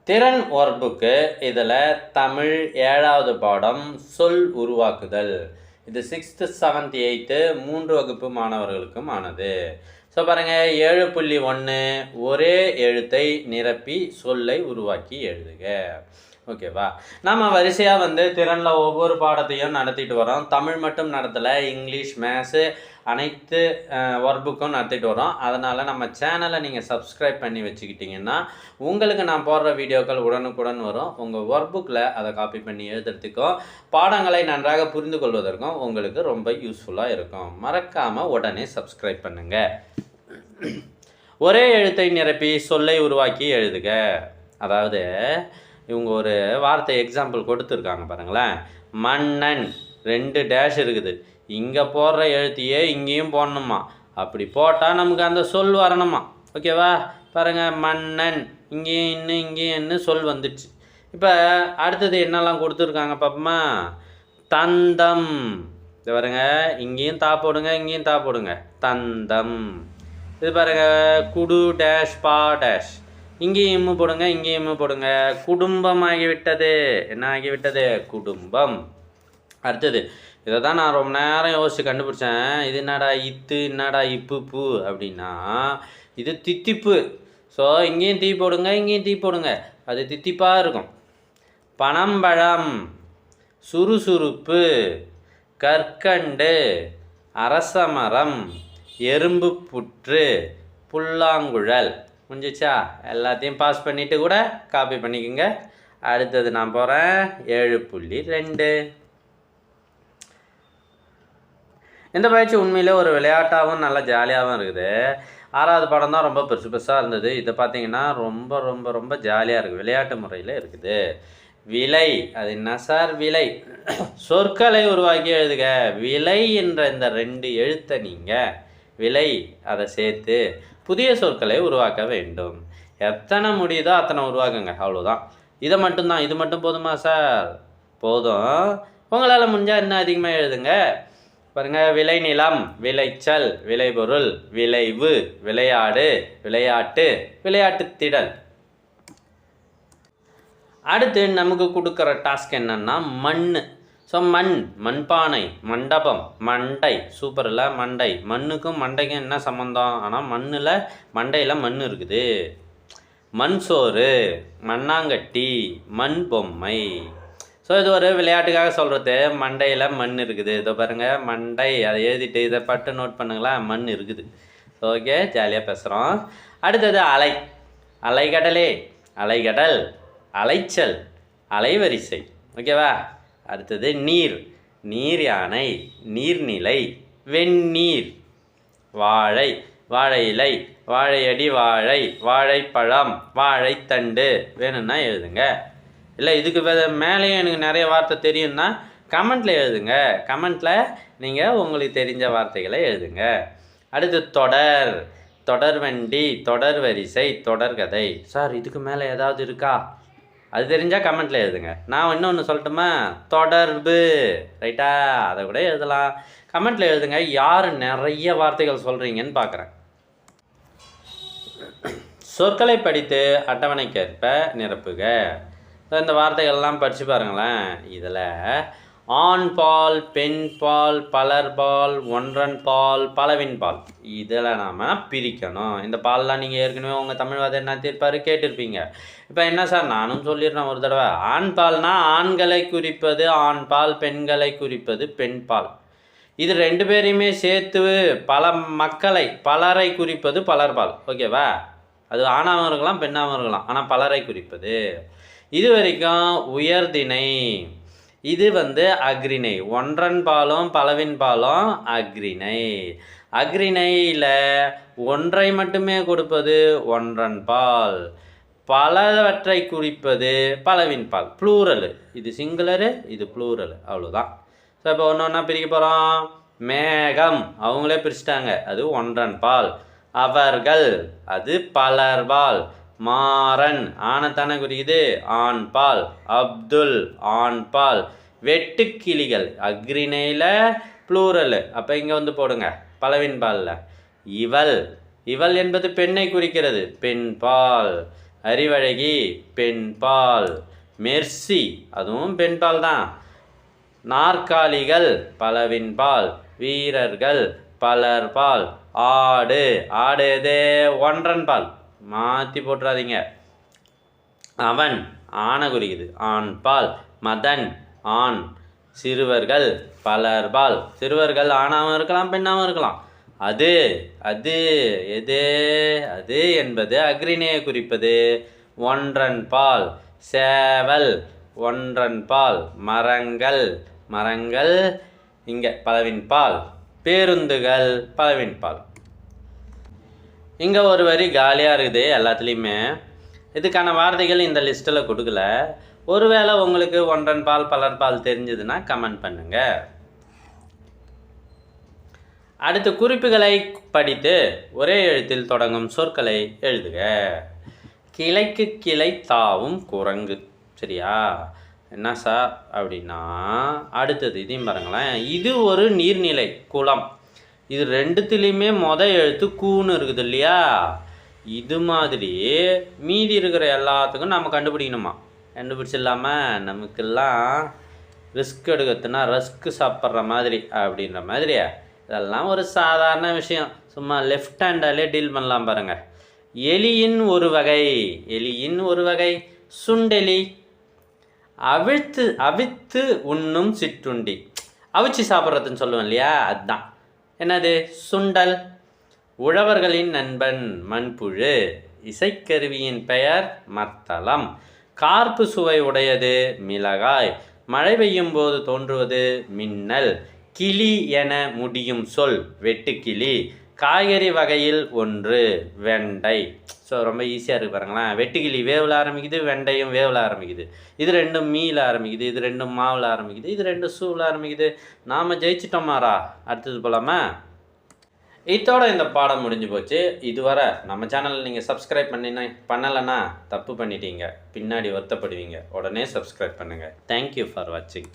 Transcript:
திறன் ஒர்க்குக்கு இதில் தமிழ் 7வது பாடம் சொல் உருவாக்குதல். இது 6th 7th 8th 3 வகுப்பு மாணவர்களுக்கும் ஆனது. ஸோ பாருங்கள், 7.1 ஒரே எழுத்தை நிரப்பி சொல்லை உருவாக்கி எழுதுக. ஓகேவா? நம்ம வரிசையாக திறனில் ஒவ்வொரு பாடத்தையும் நடத்திட்டு வரோம். தமிழ் மட்டும் நடத்தலை, இங்கிலீஷ், மேத்ஸு அனைத்து ஒர்க் புக்கும் நடத்திட்டு வரோம். அதனால் நம்ம சேனலை நீங்கள் சப்ஸ்கிரைப் பண்ணி வச்சுக்கிட்டிங்கன்னா உங்களுக்கு நான் போடுற வீடியோக்கள் உடனுக்குடன் வரும். உங்கள் ஒர்க் புக்கில் அதை காப்பி பண்ணி எழுதுறதுக்கும் பாடங்களை நன்றாக புரிந்து கொள்வதற்கும் உங்களுக்கு ரொம்ப யூஸ்ஃபுல்லாக இருக்கும். மறக்காமல் உடனே சப்ஸ்கிரைப் பண்ணுங்கள். ஒரே எழுத்தை நிரப்பி சொல்லை உருவாக்கி எழுதுக. அதாவது இவங்க ஒரு வார்த்தை எக்ஸாம்பிள் கொடுத்துருக்காங்க பாருங்களேன். மன்னன் 2 டேஷ் இருக்குது. இங்கே போடுற எழுத்தையே இங்கேயும் போடணுமா. அப்படி போட்டால் நமக்கு அந்த சொல் வரணுமா. ஓகேவா? பாருங்கள், மன்னன் இங்கேயும் என்ன சொல் வந்துடுச்சு. இப்போ அடுத்தது என்னெல்லாம் கொடுத்துருக்காங்க பார்ப்போமா. தந்தம். இது பாருங்க, இங்கேயும் தா போடுங்க, இங்கேயும் தா போடுங்க. தந்தம். இது பாருங்கள், குடு டேஷ் பா டேஷ். இங்கேயும் போடுங்க, இங்கேயும் போடுங்க. குடும்பம் ஆகிவிட்டது. என்ன ஆகிவிட்டது? குடும்பம். அடுத்தது இதை தான் நான் ரொம்ப நேரம் யோசித்து கண்டுபிடிச்சேன். இது என்னடா இத்து, என்னடா இப்பு பூ அப்படின்னா இது தித்திப்பு. ஸோ இங்கேயும் தீ போடுங்க, இங்கேயும் தீ போடுங்க. அது தித்திப்பாக இருக்கும். பனம்பழம், சுறுசுறுப்பு, கற்கண்டு, அரசமரம், எறும்பு புற்று, புல்லாங்குழல். முடிஞ்சிச்சா? எல்லாத்தையும் பாஸ் பண்ணிவிட்டு கூட காப்பி பண்ணிக்கோங்க. அடுத்தது நான் போகிறேன் 7.2. இந்த பயிற்சி உண்மையிலே ஒரு விளையாட்டாகவும் நல்லா ஜாலியாகவும் இருக்குது. 6வது பாடம் தான் ரொம்ப பெருசாக இருந்தது. இதை பார்த்தீங்கன்னா ரொம்ப ரொம்ப ரொம்ப ஜாலியாக இருக்குது, விளையாட்டு முறையில் இருக்குது. விலை, அது என்ன சார் விலை? சொற்களை உருவாக்கி எழுதுக. விலை என்ற இந்த 2 எழுத்தை நீங்கள் விலை அதை சேர்த்து புதிய சொற்களை உருவாக்க வேண்டும். எத்தனை முடியுதோ அத்தனை உருவாக்குங்க, அவ்வளோதான். இதை மட்டும்தான். இது மட்டும் போதுமா சார்? போதும். உங்களால் முடிஞ்சால் இன்னும் அதிகமாக எழுதுங்க. பாருங்கள், விளைநிலம், விளைச்சல், விளைபொருள், விளைவு, விளையாடு, விளையாட்டு, விளையாட்டு திடல். அடுத்து நமக்கு கொடுக்குற டாஸ்க் என்னன்னா மண். ஸோ மண்பானை, மண்டபம், மண்டை. சூப்பர் இல்லை? மண்டை. மண்ணுக்கும் மண்டைக்கும் என்ன சம்மந்தம்? ஆனால் மண்டையில் மண் இருக்குது. மண் சோறு, மண்ணாங்கட்டி, மண் பொம்மை. ஸோ இது ஒரு விளையாட்டுக்காக சொல்கிறது. மண்டையில் மண் இருக்குது. இதோ பாருங்கள், மண்டை. அதை எழுதிட்டு இதை பட்டு நோட் பண்ணுங்களா, மண் இருக்குது. ஓகே, ஜாலியாக பேசுகிறோம். அடுத்தது அலை. அலைகடலே, அலைகடல், அலைச்சல், அலைவரிசை. ஓகேவா? அடுத்தது நீர். நீர் யானை, நீர்நிலை, வெந்நீர். வாழை, வாழை இலை, வாழையடி வாழை, வாழைப்பழம், வாழைத்தண்டு. வேணும்னா எழுதுங்க. இல்லை இதுக்கு மேலேயும் எனக்கு நிறைய வார்த்தை தெரியும்னா கமெண்ட்டில் எழுதுங்க. கமெண்ட்டில் நீங்கள் உங்களுக்கு தெரிஞ்ச வார்த்தைகளை எழுதுங்க. அடுத்து தொடர், தொடர்வண்டி, தொடர் வரிசை, தொடர்கதை. சார் இதுக்கு மேலே ஏதாவது இருக்கா? அது தெரிஞ்சால் கமெண்ட்டில் எழுதுங்க. நான் இன்னொன்று சொல்லட்டுமா? தொடர்பு. ரைட்டா? அதை கூட எழுதலாம். கமெண்ட்டில் எழுதுங்க. யார் நிறைய வார்த்தைகள் சொல்கிறீங்கன்னு பார்க்குறேன். சொற்களை படித்து அட்டவணைக்கேற்ப நிரப்புக. இந்த வார்த்தைகள்லாம் படித்து பாருங்களேன். இதில் ஆண் பால், பெண் பால், பலர் பால், ஒன்றன் பால், பலவின் பால். இதில் நாம் பிரிக்கணும். இந்த பால்லாம் நீங்கள் ஏற்கனவே உங்கள் தமிழ் வார்த்தை என்ன தீர்ப்பார் கேட்டிருப்பீங்க. இப்போ என்ன சார் நானும் சொல்லிடுறேன் ஒரு தடவை. ஆண் பால்னா ஆண்களை குறிப்பது ஆண் பால், பெண்களை குறிப்பது பெண் பால். இது 2 பேரையுமே சேர்த்து பலரை குறிப்பது பலர்பால். ஓகேவா? அது ஆணாகவும் இருக்கலாம், பெண்ணாகவும் இருக்கலாம். ஆனால் பலரை குறிப்பது. இது வரைக்கும் உயர்திணை. இது அக்ரிணை. ஒன்றன் பாலும் பலவின் பாலும் அக்ரிணை. அக்ரிணையில் ஒன்றை மட்டுமே கொடுப்பது ஒன்றன் பால், பலவற்றை குறிப்பது பலவின் பால். ப்ளூரலு. இது சிங்குலரு, இது ப்ளூரலு. அவ்வளோதான். ஸோ இப்போ ஒன்று ஒன்றா பிரிக்க போகிறோம். மேகம், அவங்களே பிரிச்சுட்டாங்க, அது ஒன்றன் பால். அவர்கள், அது பலர்பால். மாறன், ஆணைத்தானே குறிக்குது, ஆண் பால். அப்துல், ஆண் பால். வெட்டுக்கிளிகள், அக்ரிணையில் ப்ளூரல். அப்போ இங்கே போடுங்க பலவின் பாலில். இவள், இவள் என்பது பெண்ணை குறிக்கிறது, பெண் பால். அறிவழகி பெண்பால். மெர்சி அதுவும் பெண்பால் தான். நாற்காலிகள் பலவின்பால். வீரர்கள் பலர்பால். ஆடு ஆடு எது ஒன்றன்பால், மாற்றி போட்டுறாதீங்க. அவன் ஆணை குறிக்குது, ஆண்பால். மதன் ஆண். சிறுவர்கள் பலர்பால். சிறுவர்கள் ஆணாகவும் இருக்கலாம் பெண்ணாகவும் இருக்கலாம். அது அது எது அது என்பது அக்ரிணையை குறிப்பது, ஒன்றன்பால். சேவல் ஒன்றன்பால். மரங்கள் மரங்கள் இங்கே பலவின்பால். பேருந்துகள் பலவின்பால். இங்கே ஒரு வரி காலியாக இருக்குது எல்லாத்துலேயுமே. இதுக்கான வார்த்தைகள் இந்த லிஸ்ட்டில் கொடுக்கல. ஒருவேளை உங்களுக்கு ஒன்றன்பால் பலர்பால் தெரிஞ்சதுன்னா கமெண்ட் பண்ணுங்கள். அடுத்த குறிப்புகளை படித்து ஒரே எழுத்தில் தொடங்கும் சொற்களை எழுதுக. கிளைக்கு கிளை தாவும் குரங்கு. சரியா? என்ன சார் அப்படின்னா அடுத்தது இதையும் பாருங்களேன். இது ஒரு நீர்நிலை குளம். இது ரெண்டுத்துலேயுமே எழுத்து கூன்னு இருக்குது இல்லையா? இது மாதிரி மீதி இருக்கிற எல்லாத்துக்கும் நம்ம கண்டுபிடிக்கணுமா? கண்டுபிடிச்சிடலாமல் நமக்கெல்லாம் ரிஸ்க் எடுக்கிறதுனா ரஸ்க்கு சாப்பிட்ற மாதிரி அப்படின்ற மாதிரி. இதெல்லாம் ஒரு சாதாரண விஷயம். சும்மா லெஃப்ட் ஹேண்டாலே டீல் பண்ணலாம் பாருங்கள். எலியின் ஒரு வகை. எலியின் ஒரு வகை சுண்டெலி. அவித்து உண்ணும் சிற்றுண்டி. அவிச்சு சாப்பிட்றதுன்னு சொல்லுவோம் இல்லையா? அதுதான் என்னது? சுண்டல். உழவர்களின் நண்பன் மண்புழு. இசைக்கருவியின் பெயர் மத்தளம். கார்ப்பு சுவை உடையது மிளகாய். மழை பெய்யும் போது தோன்றுவது மின்னல். கிளி என முடியும் சொல் வெட்டுக்கிளி. காய்கறி வகையில் ஒன்று வெண்டை. ஸோ ரொம்ப ஈஸியாக இருக்குது பாருங்களேன். வெட்டுக்கிளி வேவில் ஆரம்பிக்குது, வெண்டையும் வேவில் ஆரம்பிக்குது. இது ரெண்டும் மீயில் ஆரம்பிக்குது, இது ரெண்டும் மாவில் ஆரம்பிக்குது, இது ரெண்டும் சூவில் ஆரம்பிக்குது. நாம் ஜெயிச்சிட்டோமாரா? அடுத்தது போலாமா? இதோட இந்த பாடம் முடிஞ்சு போச்சு. இதுவரை நம்ம சேனலில் நீங்கள் சப்ஸ்கிரைப் பண்ணலைன்னா தப்பு பண்ணிட்டீங்க, பின்னாடி வருத்தப்படுவீங்க. உடனே சப்ஸ்கிரைப் பண்ணுங்கள். தேங்க்யூ ஃபார் வாட்சிங்.